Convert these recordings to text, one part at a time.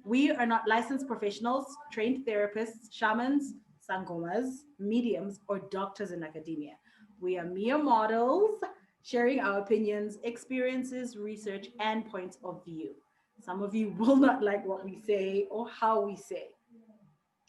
We are not licensed professionals, trained therapists, shamans, sangomas, mediums, or doctors in academia. We are mere models sharing our opinions, experiences, research, and points of view. Some of you will not like what we say or how we say.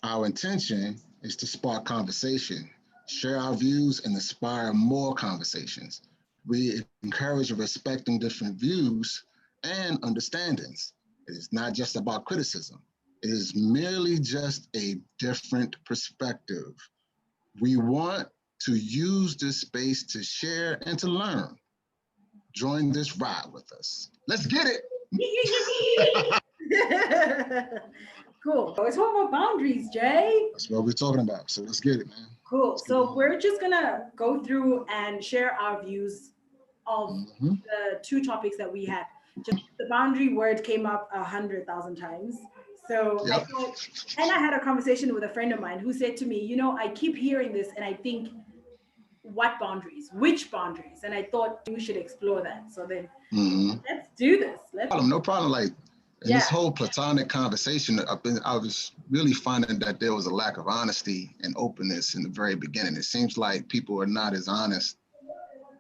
Our intention is to spark conversation, share our views, and inspire more conversations. We encourage respecting different views and understandings. It is not just about criticism. It is merely just a different perspective. We want to use this space to share and to learn. Join this ride with us. Let's get it. Cool. It's all about boundaries, Jay. That's what we're talking about. So let's get it, man. Cool. So we're just gonna go through and share our views of the two topics that we had. Just the boundary word came up 100,000 times. So I thought, and I had a conversation with a friend of mine who said to me, you know, I keep hearing this and I think, what boundaries? Which boundaries? And I thought we should explore that. So then let's do this. No problem. Like in this whole platonic conversation, I was really finding that there was a lack of honesty and openness in the very beginning. It seems like people are not as honest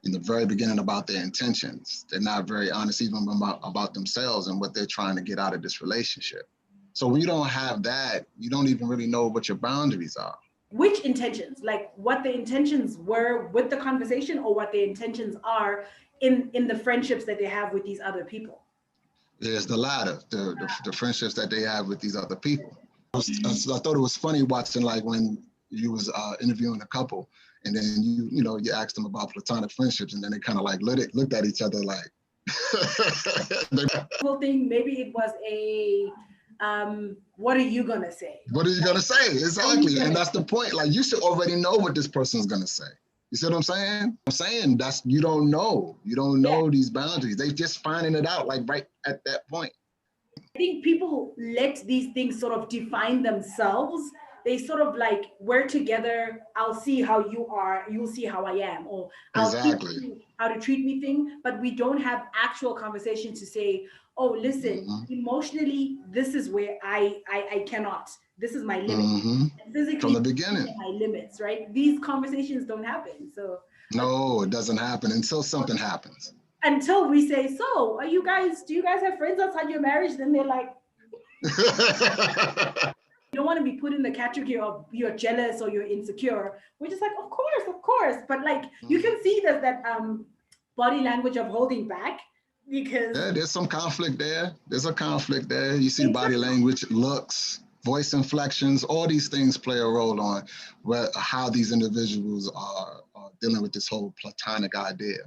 in the very beginning about their intentions. They're not very honest even about themselves and what they're trying to get out of this relationship. So when you don't have that, you don't even really know what your boundaries are. Which intentions, like what the intentions were with the conversation or what the intentions are in the friendships that they have with these other people? There's the latter, the friendships that they have with these other people. I thought it was funny watching, like when you was interviewing a couple and then you asked them about platonic friendships and then they kind of like looked at each other like. The whole thing, maybe it was a, what are you gonna say? What are you gonna say? Exactly, and that's the point. Like you should already know what this person's gonna say. You see what I'm saying? I'm saying that's you don't know these boundaries. They just finding it out like right at that point. I think people let these things sort of define themselves. They sort of like, we're together, I'll see how you are, you'll see how I am, or I'll teach you how to treat me thing, but we don't have actual conversation to say, oh, listen, emotionally, this is where I cannot, this is my limit. Physically, from the beginning, my limits, right? These conversations don't happen. So no, it doesn't happen until something happens. Until we say, so do you guys have friends outside your marriage? Then they're like, you don't want to be put in the category of you're jealous or you're insecure. We're just like, of course. But like, you can see that body language of holding back because there's some conflict there. There's a conflict there. You see body language, looks, voice inflections, all these things play a role on how these individuals are dealing with this whole platonic idea.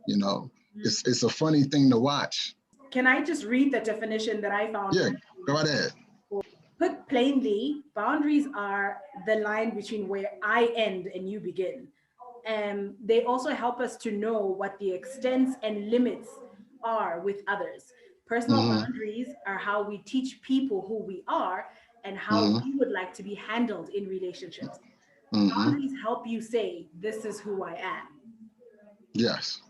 You know, it's a funny thing to watch. Can I just read the definition that I found? Yeah, go right ahead. Put plainly, boundaries are the line between where I end and you begin. And they also help us to know what the extents and limits are with others. Personal boundaries are how we teach people who we are and how we would like to be handled in relationships. Boundaries help you say, this is who I am. Yes.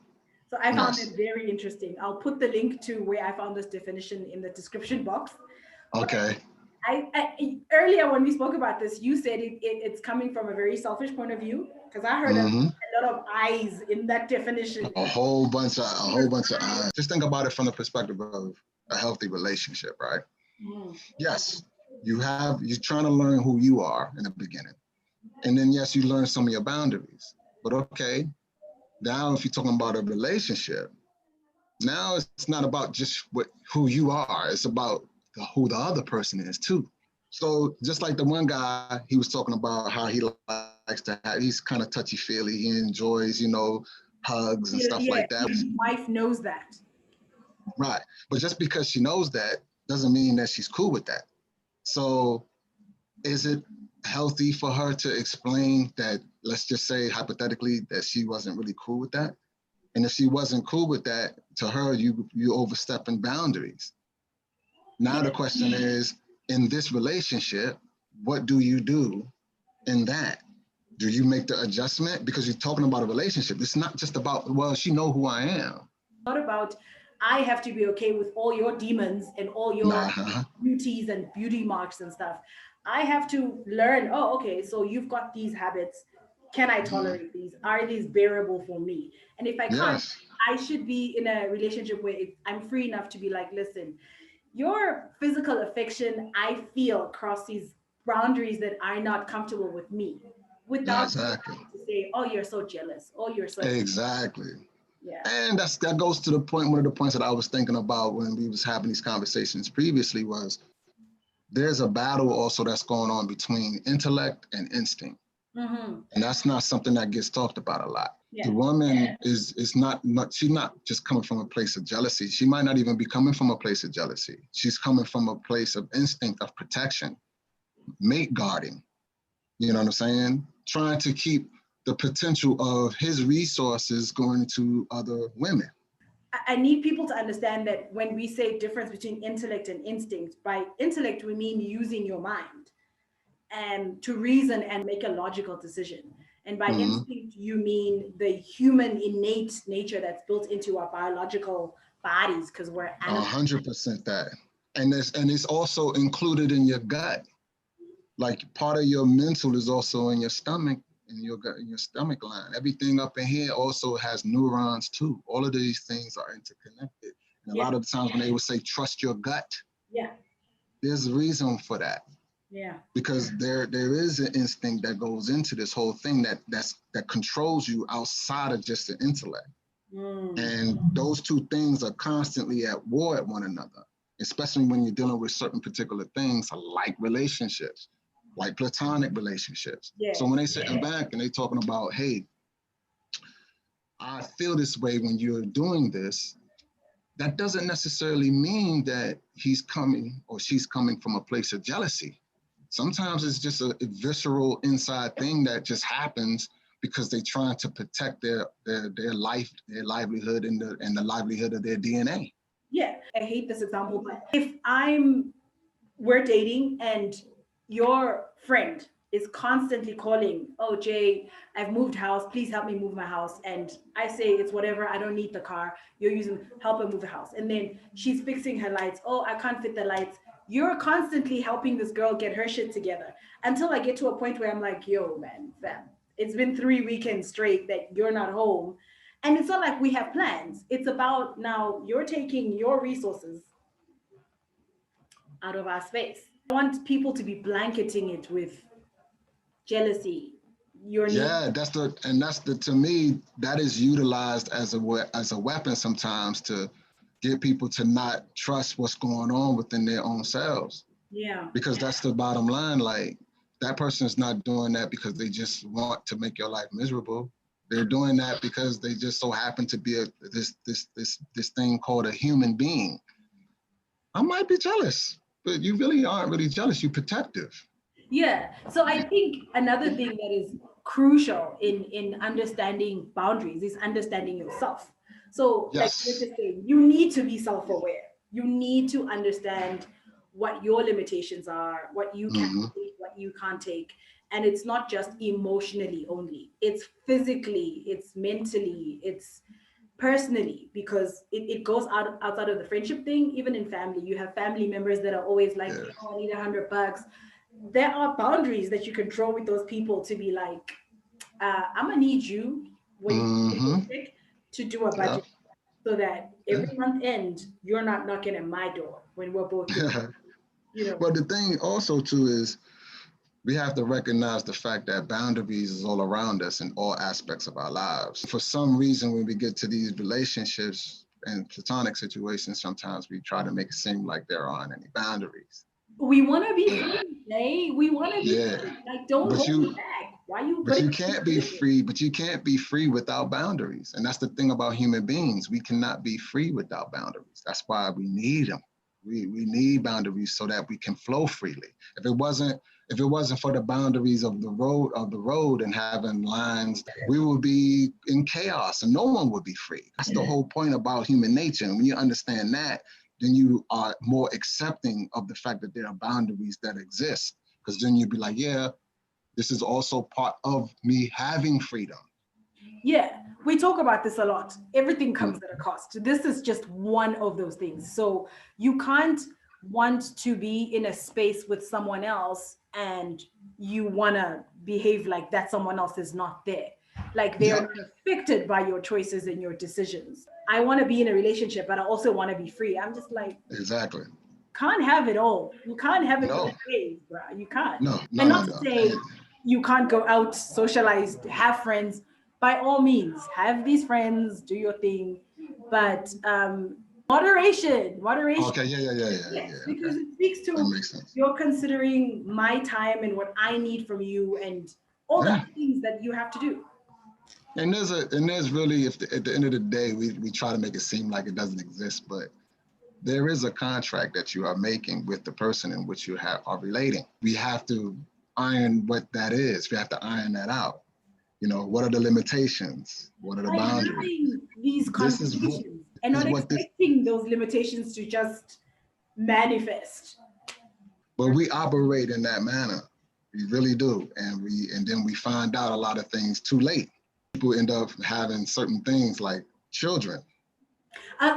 So I found it very interesting. I'll put the link to where I found this definition in the description box. Okay. I earlier when we spoke about this, you said it's coming from a very selfish point of view, because I heard a lot of eyes in that definition. A whole bunch of eyes. Just think about it from the perspective of a healthy relationship, right? Yes, you're trying to learn who you are in the beginning, and then yes, you learn some of your boundaries. But okay, now if you're talking about a relationship, now it's not about just who you are. It's about who the other person is too. So just like the one guy, he was talking about how he likes to have, he's kind of touchy-feely. He enjoys, hugs and stuff like that. His wife knows that. Right. But just because she knows that doesn't mean that she's cool with that. So is it healthy for her to explain that, let's just say hypothetically, that she wasn't really cool with that? And if she wasn't cool with that, to her, you overstepping boundaries. Now the question is, in this relationship, what do you do in that? Do you make the adjustment? Because you're talking about a relationship. It's not just about, well, she know who I am. What about I have to be okay with all your demons and all your Nah. beauties and beauty marks and stuff. I have to learn, oh, okay, so you've got these habits. Can I tolerate these? Are these bearable for me? And if I can't, Yes. I should be in a relationship where I'm free enough to be like, listen, your physical affection, I feel, crosses boundaries that are not comfortable with me, Yeah, without you exactly. having to say, oh, you're so jealous, oh, you're so, Exactly. yeah. And that goes to the point, one of the points that I was thinking about when we was having these conversations previously was there's a battle also that's going on between intellect and instinct. Mm-hmm. And that's not something that gets talked about a lot. Yeah. The woman is not, she's not just coming from a place of jealousy. She might not even be coming from a place of jealousy. She's coming from a place of instinct, of protection, mate guarding. You know what I'm saying? Trying to keep the potential of his resources going to other women. I need people to understand that when we say difference between intellect and instinct, by intellect we mean using your mind and to reason and make a logical decision. And by Mm-hmm. instinct you mean the human innate nature that's built into our biological bodies because we're animals. 100% that. And it's also included in your gut. Like part of your mental is also in your stomach, in your gut, in your stomach line. Everything up in here also has neurons too. All of these things are interconnected. And a Yeah, lot of the times when they would say trust your gut, yeah, there's a reason for that. yeah, Because there is an instinct that goes into this whole thing that controls you outside of just the intellect. And those two things are constantly at war at one another, especially when you're dealing with certain particular things like relationships, like platonic relationships. yeah, So when they sitting back and they talking about, hey, I feel this way when you're doing this, that doesn't necessarily mean that he's coming or she's coming from a place of jealousy. Sometimes it's just a visceral inside thing that just happens because they're trying to protect their life, their livelihood, and the livelihood of their DNA. yeah. I hate this example, but if we're dating and your friend is constantly calling, oh, Jay, I've moved house, please help me move my house, and I say it's whatever, I don't need the car, you're using help her move the house, and then she's fixing her lights, oh, I can't fit the lights, you're constantly helping this girl get her shit together until I get to a point where I'm like, yo, man, fam, it's been 3 weekends straight that you're not home. And it's not like we have plans. It's about now you're taking your resources out of our space. I want people to be blanketing it with jealousy. Your need. Yeah, to me, that is utilized as a weapon sometimes to get people to not trust what's going on within their own selves. Yeah. Because that's the bottom line. Like that person is not doing that because they just want to make your life miserable. They're doing that because they just so happen to be this thing called a human being. I might be jealous, but you really aren't really jealous. You're protective. Yeah. So I think another thing that is crucial in understanding boundaries is understanding yourself. So, like you're Yes. just saying, you need to be self-aware. You need to understand what your limitations are, what you can Mm-hmm. take, what you can't take. And it's not just emotionally only, it's physically, it's mentally, it's personally, because it goes outside of the friendship thing. Even in family, you have family members that are always like, Yeah. oh, I need $100. There are boundaries that you can draw with those people to be like, I'm gonna need you when you get your Mm-hmm. check to do a Yeah. budget so that Yeah. every month end you're not knocking at my door when we're both getting, you know. But the thing also too is we have to recognize the fact that boundaries is all around us in all aspects of our lives. For some reason, when we get to these relationships and platonic situations, sometimes we try to make it seem like there aren't any boundaries. We want to be free, Jay. We want to be Yeah, free. Like, don't but hold me you back. Why you but putting you me in can't a be position? free. But you can't be free without boundaries, and that's the thing about human beings. We cannot be free without boundaries. That's why we need them. We need boundaries so that we can flow freely. If it wasn't for the boundaries of the road and having lines, we would be in chaos and no one would be free. That's the whole point about human nature. And when you understand that, then you are more accepting of the fact that there are boundaries that exist. Because then you'd be like, yeah, this is also part of me having freedom. Yeah, we talk about this a lot. Everything comes at a cost. This is just one of those things. So you can't want to be in a space with someone else and you want to behave like that someone else is not there. Like they are Yep, not affected by your choices and your decisions. I want to be in a relationship, but I also want to be free. I'm just like, exactly. can't have it all. You can't have it both No, ways, bro. You can't. no, And no, no, not to no. say you can't go out, socialize, have friends. By all means, have these friends, do your thing, but moderation, moderation. Okay, yeah, yeah, yeah, yeah, Yes, yeah. because Okay, it speaks that to makes sense. you're considering my time and what I need from you and all the Yeah, other things that you have to do. and there's really, if at the end of the day, we try to make it seem like it doesn't exist, but there is a contract that you are making with the person in which you are relating. We have to iron what that is. We have to iron that out. You know, what are the limitations? What are the By boundaries? having these This is what conversations and is not what this. expecting those limitations to just manifest. But we operate in that manner. We really do, and then we find out a lot of things too late. People end up having certain things like children.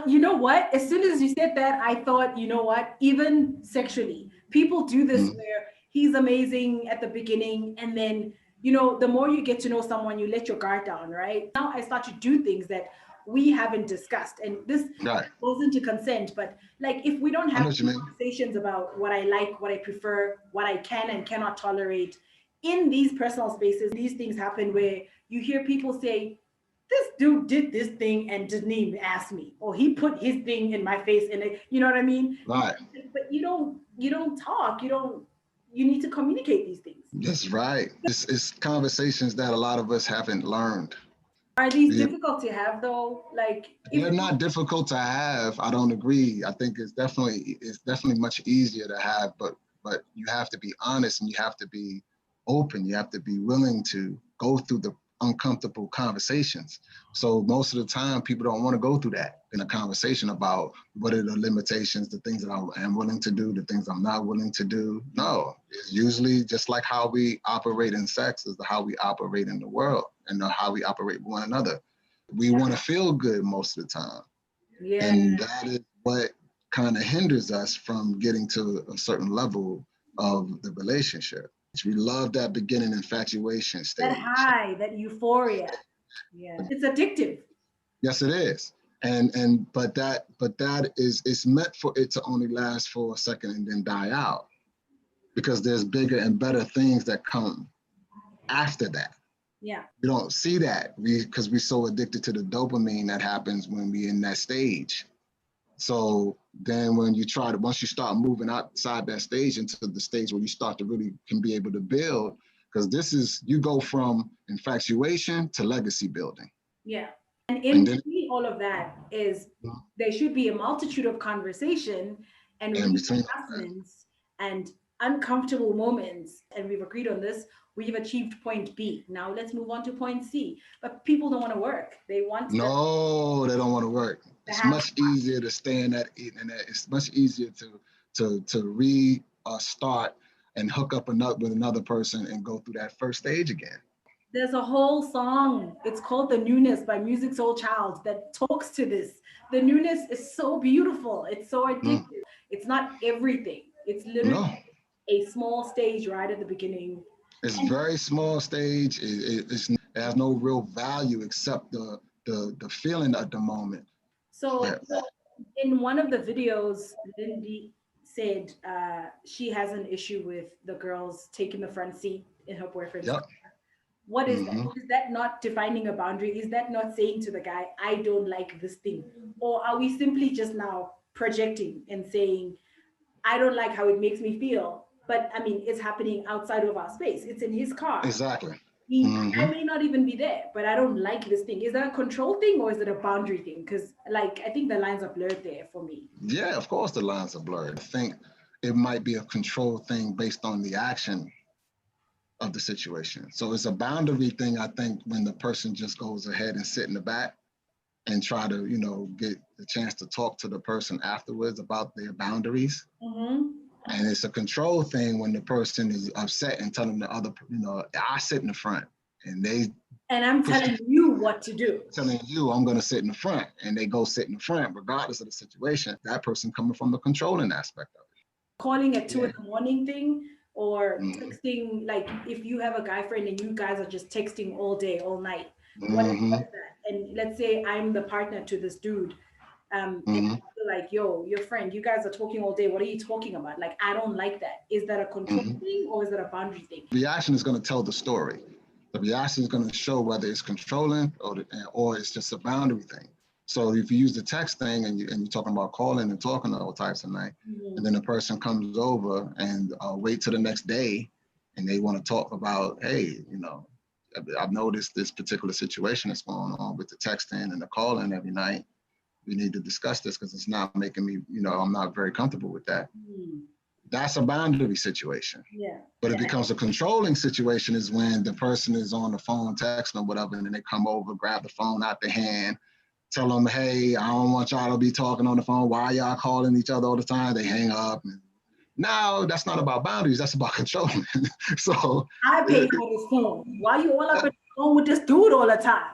You know what? As soon as you said that, I thought, you know what? Even sexually, people do this Mm, where he's amazing at the beginning, and then, the more you get to know someone, you let your guard down, right? Now I start to do things that we haven't discussed, and this right. goes into consent. But like, if we don't I know have what you mean. conversations about what I like, what I prefer, what I can and cannot tolerate in these personal spaces, these things happen where you hear people say, this dude did this thing and didn't even ask me, or he put his thing in my face, and you know what I mean. Right. But you don't talk. You need to communicate these things. That's right. It's conversations that a lot of us haven't learned. Are these We, difficult to have though? Like if they're not difficult to have. I don't agree. I think it's definitely much easier to have, but you have to be honest and you have to be open. You have to be willing to go through the uncomfortable conversations. So most of the time, people don't want to go through that in a conversation about what are the limitations, the things that I am willing to do, the things I'm not willing to do. No, it's usually just like how we operate in sex is how we operate in the world and how we operate with one another. We want to feel good most of the time. yeah, And that is what kind of hinders us from getting to a certain level of the relationship. We love that beginning infatuation that stage. high, that euphoria, yeah, it's addictive. Yes, it is. But that is it's meant for it to only last for a second and then die out because there's bigger and better things that come after that. Yeah, We don't see that because we're so addicted to the dopamine that happens when we're in that stage. So then when you try to, once you start moving outside that stage into the stage where you start to really can be able to build, because you go from infatuation to legacy building. yeah. And And in then between all of that is there should be a multitude of conversation and in between readjustments and uncomfortable moments. And we've agreed on this. We've achieved point B. Now let's move on to point C. But people don't want to work. They want no, they don't want to work. the It's happy. much easier to stay in that, and it's much easier to restart and hook up with another person and go through that first stage again. There's a whole song. It's called The Newness by Music Soul Child that talks to this. The newness is so beautiful. It's so Mm, addictive. It's not everything. It's literally no, a small stage right at the beginning. it's And very small stage. It has no real value except the feeling at the moment. so Yeah. in one of the videos, Lindy said she has an issue with the girls taking the front seat in her boyfriend's car. Yep. What is that? Hmm. Is that not defining a boundary? Is that not saying to the guy, I don't like this thing? Or are we simply just now projecting and saying, I don't like how it makes me feel? But I mean, it's happening outside of our space. It's in his car. Exactly. I Hmm. may not even be there, but I don't like this thing. Is that a control thing or is it a boundary thing? Because, like, I think the lines are blurred there for me. Yeah, of course the lines are blurred. I think it might be a control thing based on the action of the situation. So it's a boundary thing, I think, when the person just goes ahead and sit in the back and try to, get the chance to talk to the person afterwards about their boundaries. Mm-hmm. And it's a control thing when the person is upset and telling the other, I sit in the front. and they and I'm telling you what to do. Telling you I'm going to sit in the front, and they go sit in the front regardless of the situation. That person coming from the controlling aspect of it. Calling at 2 in the morning thing, or texting, like if you have a guy friend and you guys are just texting all day, all night. What is that? And let's say I'm the partner to this dude. And like, yo, your friend, you guys are talking all day. What are you talking about? Like, I don't like that. Is that a control thing or is that a boundary thing? Reaction is going to tell the story. The reaction is going to show whether it's controlling or it's just a boundary thing. So if you use the text thing and you're talking about calling and talking all types of night, and then the person comes over and wait till the next day, and they want to talk about, hey, you know, I've noticed this particular situation that's going on with the texting and the calling every night. We need to discuss this because it's not making me, you know, I'm not very comfortable with that. That's a boundary situation. But it becomes a controlling situation is when the person is on the phone texting or whatever, and then they come over, grab the phone out their hand, tell them, hey, I don't want y'all to be talking on the phone. Why y'all calling each other all the time? They hang up. And now that's not about boundaries, that's about controlling. So I pay for this phone. Why you all up on the phone with this dude all the time?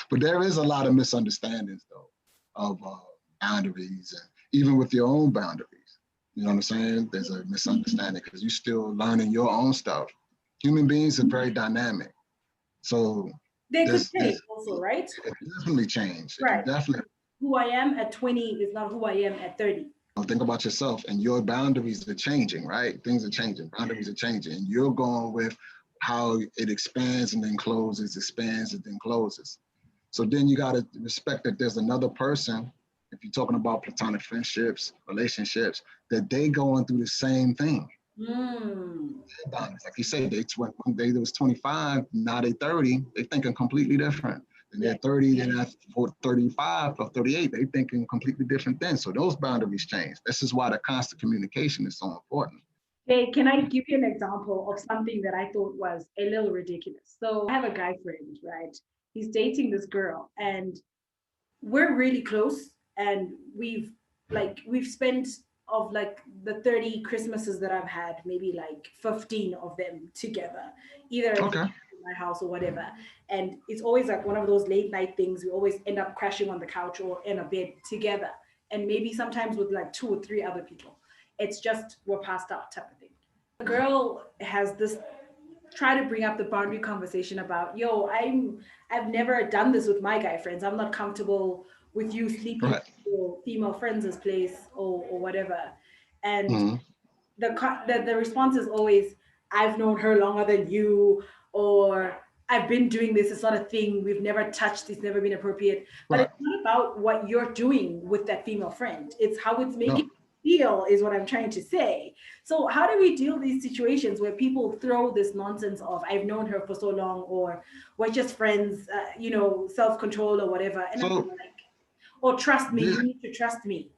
But there is a lot of misunderstandings though of boundaries, and even with your own boundaries. You know what I'm saying? There's a misunderstanding because you're still learning your own stuff. Human beings are very dynamic. So they could change also, right? It definitely change. Right. Definitely. Who I am at 20 is not who I am at 30. Think about yourself, and your boundaries are changing, right? Things are changing, boundaries are changing, and you're going with how it expands and then closes, expands and then closes. So then you got to respect that there's another person, if you're talking about platonic friendships, relationships, that they going through the same thing. Like you said, one day they was 25, now they 30, they thinking completely different. And they're 30, then at 35 or 38, they thinking completely different things. So those boundaries change. This is why the constant communication is so important. Hey, can I give you an example of something that I thought was a little ridiculous? So I have a guy friend, right? He's dating this girl and we're really close, and we've spent of like the 30 Christmases that I've had, maybe like 15 of them together, either at my house or whatever. And it's always like one of those late night things. We always end up crashing on the couch or in a bed together, and maybe sometimes with like 2 or 3 other people. It's just we're passed out type of thing. The girl has this try to bring up the boundary conversation about, yo, I've never done this with my guy friends. I'm not comfortable with you sleeping at your female friends' place or whatever. And the response is always, I've known her longer than you, or I've been doing this. It's not a thing. We've never touched. It's never been appropriate. But it's not about what you're doing with that female friend. It's how it's making feel is what I'm trying to say. So how do we deal with these situations where people throw this nonsense of I've known her for so long, or we're just friends, self-control or whatever, and I'm like, or trust me, you need to trust me.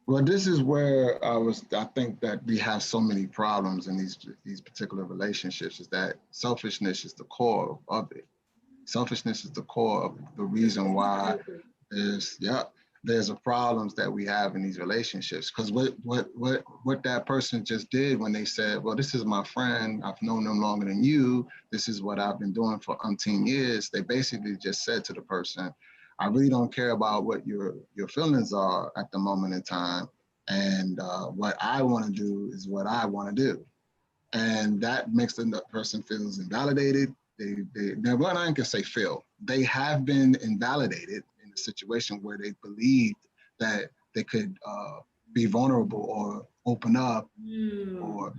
Well, this is where I think that we have so many problems in these particular relationships, is that selfishness is the core of it. Selfishness is the core of the reason why there's a problems that we have in these relationships. Because what that person just did when they said, well, this is my friend, I've known them longer than you, this is what I've been doing for umpteen years, they basically just said to the person, I really don't care about what your feelings are at the moment in time, and what I want to do is what I want to do. And that makes the person feels invalidated. Now, what I can say feel, they have been invalidated in a situation where they believed that they could be vulnerable or open up or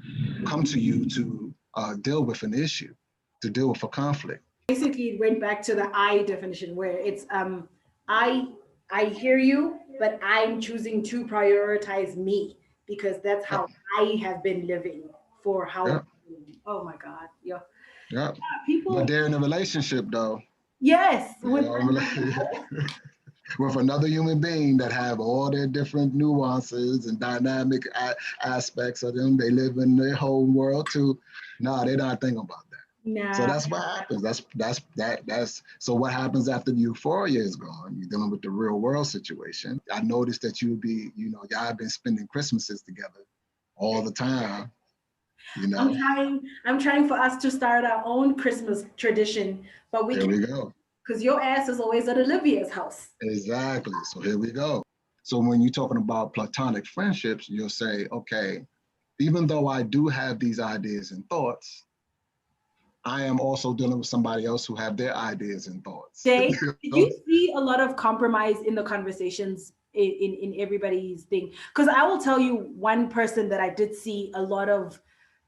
come to you to deal with an issue, to deal with a conflict. Basically, it went back to the I definition, where it's I hear you, but I'm choosing to prioritize me because that's how I have been living for how. Oh my God, people. But they're in a relationship though. Yes, with another human being that have all their different nuances and dynamic aspects of them. They live in their whole world too. No, they're not thinking about that. Nah. So that's what happens. That's so what happens after the euphoria is gone? You're dealing with the real world situation. I noticed that you would be, y'all have been spending Christmases together all the time. You know, I'm trying for us to start our own Christmas tradition, but here we go. Because your ass is always at Olivia's house. Exactly. So here we go. So when you're talking about platonic friendships, you'll say, okay, even though I do have these ideas and thoughts, I am also dealing with somebody else who have their ideas and thoughts. Jay, did you see a lot of compromise in the conversations in everybody's thing? Because I will tell you one person that I did see a lot of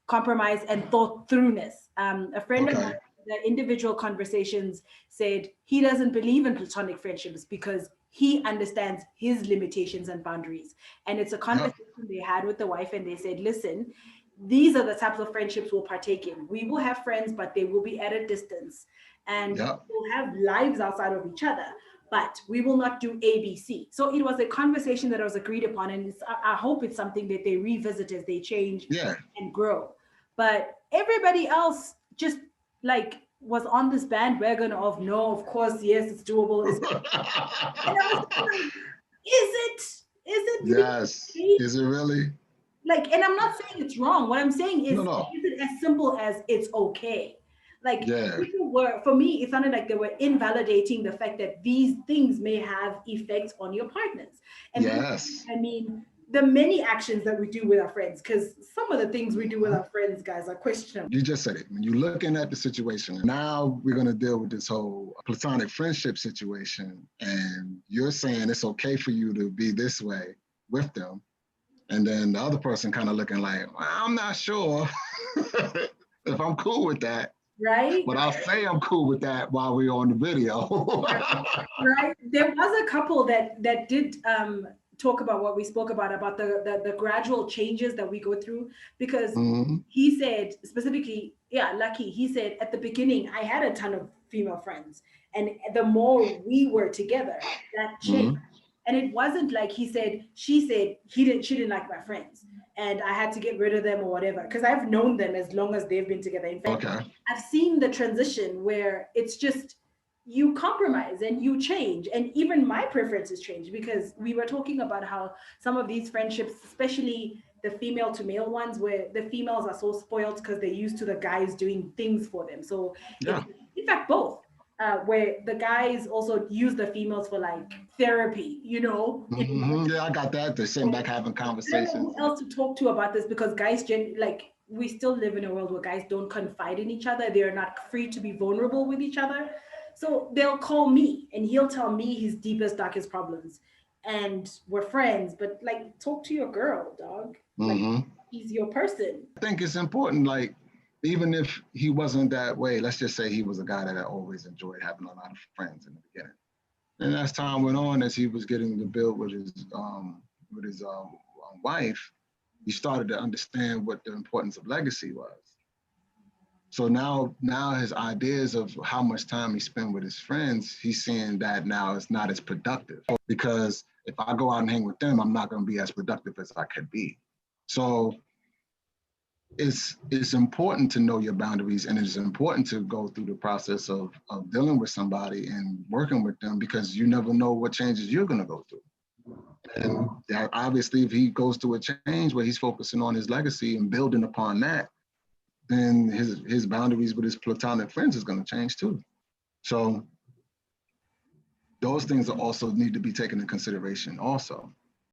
compromise and thought throughness. A friend of mine, the individual conversations said he doesn't believe in platonic friendships because he understands his limitations and boundaries. And it's a conversation they had with the wife, and they said, listen, these are the types of friendships we'll partake in. We will have friends, but they will be at a distance, and we'll have lives outside of each other, but we will not do ABC. So it was a conversation that was agreed upon, and I hope it's something that they revisit as they change and grow. But everybody else just like was on this bandwagon of no, of course, yes, it's doable. And I was like, is it? Is it? Yes. Really? Is it really? Like, and I'm not saying it's wrong. What I'm saying is, is it as simple as it's okay? Like, people were, for me, it sounded like they were invalidating the fact that these things may have effects on your partners. And I mean, the many actions that we do with our friends, because some of the things we do with our friends, guys, are questionable. You just said it. When you're looking at the situation, now we're going to deal with this whole platonic friendship situation, and you're saying it's okay for you to be this way with them. And then the other person kind of looking like, well, I'm not sure if I'm cool with that. Right. But I'll say I'm cool with that while we're on the video. Right. There was a couple that did talk about what we spoke about the gradual changes that we go through, because he said specifically, Lucky, he said at the beginning, I had a ton of female friends, and the more we were together, that changed. And it wasn't like she said she didn't like my friends and I had to get rid of them or whatever, because I've known them as long as they've been together. In fact, I've seen the transition where it's just you compromise and you change, and even my preferences change, because we were talking about how some of these friendships, especially the female to male ones, where the females are so spoiled because they're used to the guys doing things for them. So in fact, both. Where the guys also use the females for like therapy, you know. Yeah, I got that. They're sitting back having conversations. I don't know who else to talk to about this, because guys, like, we still live in a world where guys don't confide in each other. They're not free to be vulnerable with each other. So they'll call me and he'll tell me his deepest, darkest problems. And we're friends, but like, talk to your girl, dog. Like, he's your person. I think it's important, like, even if he wasn't that way, let's just say he was a guy that I always enjoyed having a lot of friends in the beginning. And as time went on, as he was getting to build with his wife, he started to understand what the importance of legacy was. So now his ideas of how much time he spent with his friends, he's seeing that now it's not as productive, because if I go out and hang with them, I'm not going to be as productive as I could be. So it's important to know your boundaries, and it's important to go through the process of dealing with somebody and working with them, because you never know what changes you're going to go through. And obviously, if he goes through a change where he's focusing on his legacy and building upon that, then his boundaries with his platonic friends is going to change too. So those things also need to be taken into consideration also.